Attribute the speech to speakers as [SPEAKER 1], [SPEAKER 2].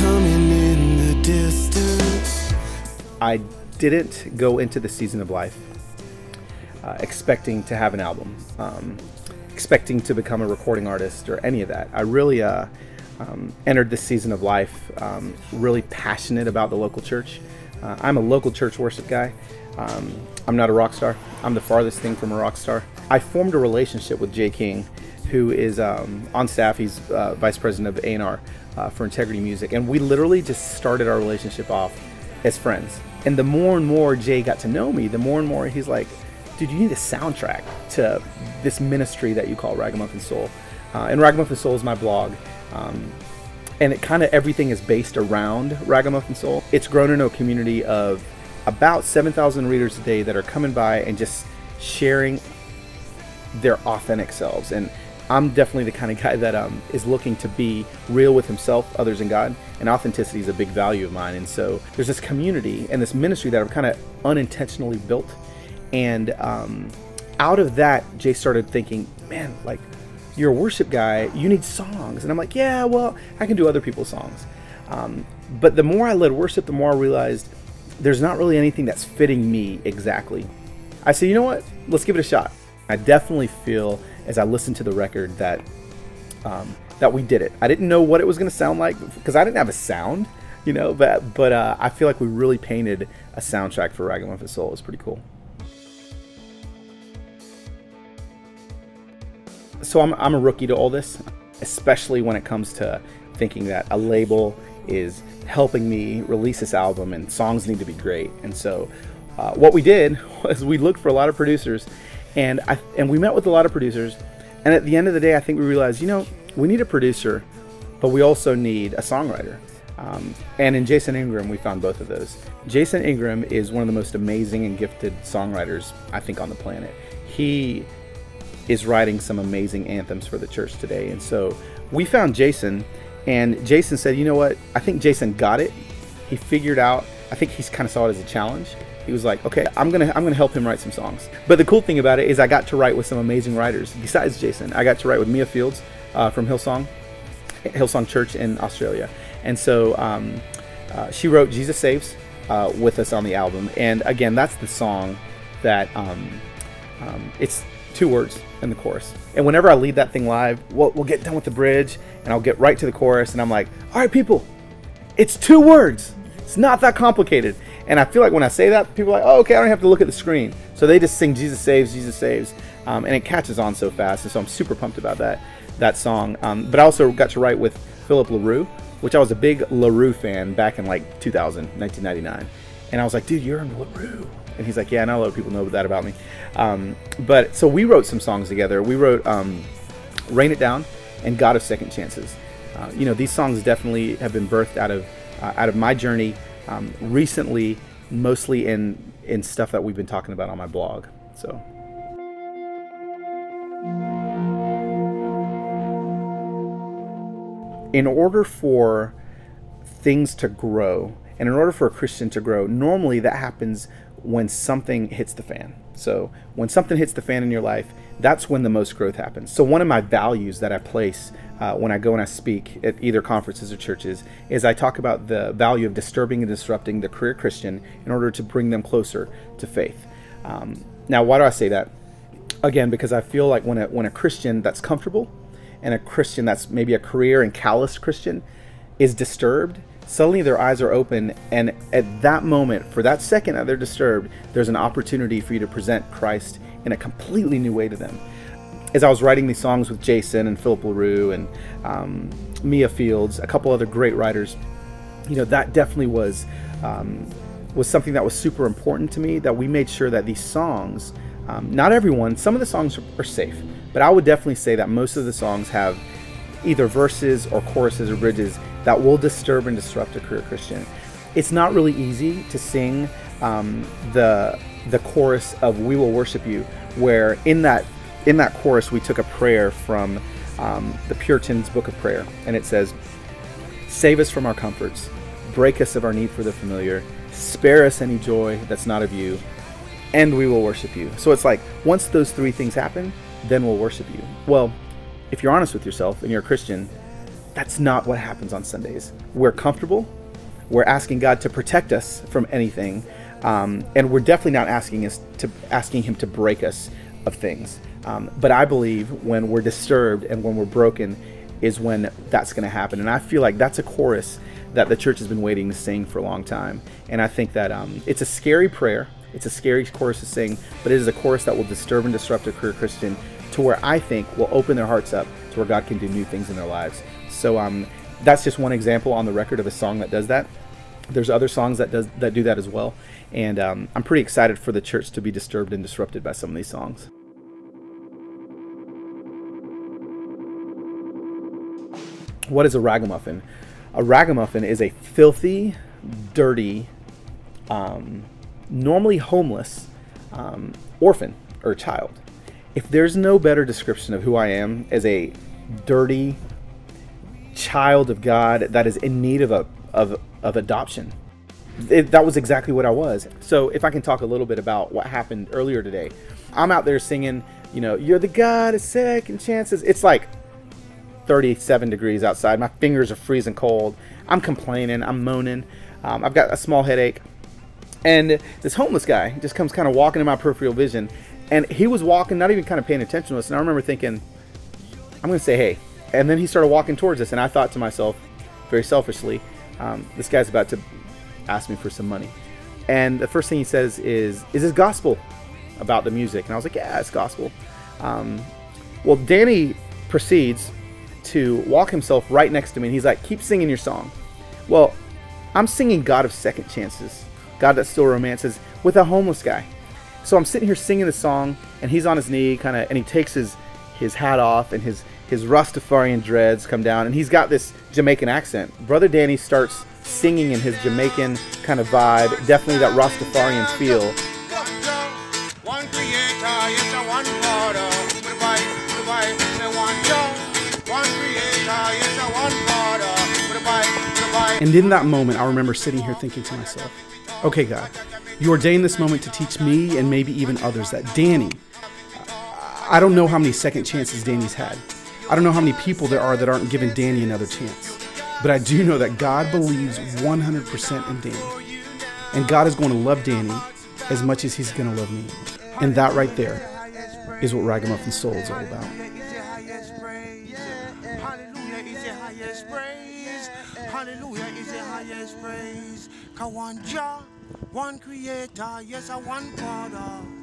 [SPEAKER 1] coming in the distance.
[SPEAKER 2] I didn't go into the season of life expecting to have an album, expecting to become a recording artist or any of that. I really entered this season of life really passionate about the local church. I'm a local church worship guy. I'm not a rock star. I'm the farthest thing from a rock star. I formed a relationship with Jay King, who is on staff. He's vice president of A&R for Integrity Music, and we literally just started our relationship off as friends. And the more and more Jay got to know me, the more and more he's like, dude, you need a soundtrack to this ministry that you call Ragamuffin Soul. And Ragamuffin Soul is my blog. And it kind of everything is based around Ragamuffin Soul. It's grown into a community of about 7,000 readers a day that are coming by and just sharing their authentic selves. And I'm definitely the kind of guy that is looking to be real with himself, others, and God. And authenticity is a big value of mine. And so there's this community and this ministry that I've kind of unintentionally built. And out of that, Jay started thinking, man, like, you're a worship guy, you need songs. And I'm like, yeah, well, I can do other people's songs. But the more I led worship, the more I realized there's not really anything that's fitting me exactly. I said, you know what, let's give it a shot. I definitely feel, as I listened to the record, that that we did it. I didn't know what it was going to sound like because I didn't have a sound, you know, but I feel like we really painted a soundtrack for Ragamuffin Soul. It was pretty cool. So I'm a rookie to all this, especially when it comes to thinking that a label is helping me release this album and songs need to be great. And so what we did was we looked for a lot of producers, and we met with a lot of producers. And at the end of the day, I think we realized, you know, we need a producer, but we also need a songwriter. And in Jason Ingram, we found both of those. Jason Ingram is one of the most amazing and gifted songwriters, I think, on the planet. He is writing some amazing anthems for the church today. And so we found Jason, and Jason said, you know what, I think Jason got it. He figured out, I think he's kind of saw it as a challenge. He was like, okay, I'm gonna help him write some songs. But the cool thing about it is I got to write with some amazing writers besides Jason. I got to write with Mia Fields from Hillsong Church in Australia. And so she wrote Jesus Saves with us on the album. And again, that's the song that it's 2 words in the chorus. And whenever I lead that thing live, we'll get done with the bridge and I'll get right to the chorus, and I'm like, all right, people, it's 2 words. It's not that complicated. And I feel like when I say that, people are like, oh, okay, I don't have to look at the screen. So they just sing Jesus Saves, Jesus Saves. And it catches on so fast. And so I'm super pumped about that song. But I also got to write with Philip LaRue, which I was a big LaRue fan back in like 1999. And I was like, dude, you're in LaRue. And he's like, yeah, not a lot of people know that about me. But so we wrote some songs together. We wrote Rain It Down and God of Second Chances. You know, these songs definitely have been birthed out of my journey recently, mostly in stuff that we've been talking about on my blog. So in order for things to grow, and in order for a Christian to grow, normally that happens when something hits the fan. So when something hits the fan in your life, that's when the most growth happens. So one of my values that I place when I go and I speak at either conferences or churches is I talk about the value of disturbing and disrupting the career Christian in order to bring them closer to faith. Now, why do I say that? Again, because I feel like when a Christian that's comfortable and a Christian that's maybe a career and calloused Christian is disturbed, suddenly their eyes are open, and at that moment, for that second that they're disturbed, there's an opportunity for you to present Christ in a completely new way to them. As I was writing these songs with Jason and Philip LaRue and Mia Fields, a couple other great writers, you know, that definitely was something that was super important to me, that we made sure that these songs, not everyone, some of the songs are safe, but I would definitely say that most of the songs have either verses or choruses or bridges that will disturb and disrupt a career Christian. It's not really easy to sing the chorus of "We Will Worship You," where in that chorus we took a prayer from the Puritans' Book of Prayer, and it says, "Save us from our comforts, break us of our need for the familiar, spare us any joy that's not of you, and we will worship you." So it's like, once those 3 things happen, then we'll worship you. Well, if you're honest with yourself and you're a Christian, That's not what happens on Sundays. We're comfortable. We're asking God to protect us from anything. And we're definitely not asking him to break us of things. But I believe when we're disturbed and when we're broken is when that's going to happen. And I feel like that's a chorus that the church has been waiting to sing for a long time. And I think that it's a scary prayer. It's a scary chorus to sing, but it is a chorus that will disturb and disrupt a career Christian to where I think will open their hearts up to where God can do new things in their lives. So that's just one example on the record of a song that does that. There's other songs that do that as well. And I'm pretty excited for the church to be disturbed and disrupted by some of these songs. What is a ragamuffin? A ragamuffin is a filthy, dirty, normally homeless orphan or child. If there's no better description of who I am as a dirty child of God that is in need of adoption, that was exactly what I was. So if I can talk a little bit about what happened earlier today, I'm out there singing, you're the God of second chances. It's like 37 degrees outside. My fingers are freezing cold. I'm complaining. I'm moaning. I've got a small headache. And this homeless guy just comes kind of walking in my peripheral vision. And he was walking, not even kind of paying attention to us. And I remember thinking, I'm going to say, hey. And then he started walking towards us. And I thought to myself, very selfishly, this guy's about to ask me for some money. And the first thing he says is this gospel about the music? And I was like, yeah, it's gospel. Well, Danny proceeds to walk himself right next to me. And he's like, keep singing your song. Well, I'm singing God of second chances, God that still romances, with a homeless guy. So I'm sitting here singing the song, and he's on his knee, and he takes his hat off, and his Rastafarian dreads come down, and he's got this Jamaican accent. Brother Danny starts singing in his Jamaican kind of vibe, definitely that Rastafarian feel.
[SPEAKER 3] One creator, yes, one father. One creator, yes, one father.
[SPEAKER 4] And in that moment, I remember sitting here thinking to myself, okay, God, you ordained this moment to teach me and maybe even others that Danny, I don't know how many second chances Danny's had. I don't know how many people there are that aren't giving Danny another chance. But I do know that God believes 100% in Danny. And God is going to love Danny as much as he's going to love me. And that right there is what Ragamuffin Soul is all about.
[SPEAKER 3] Hallelujah is the highest praise. One Jah, one creator, yes, one Father.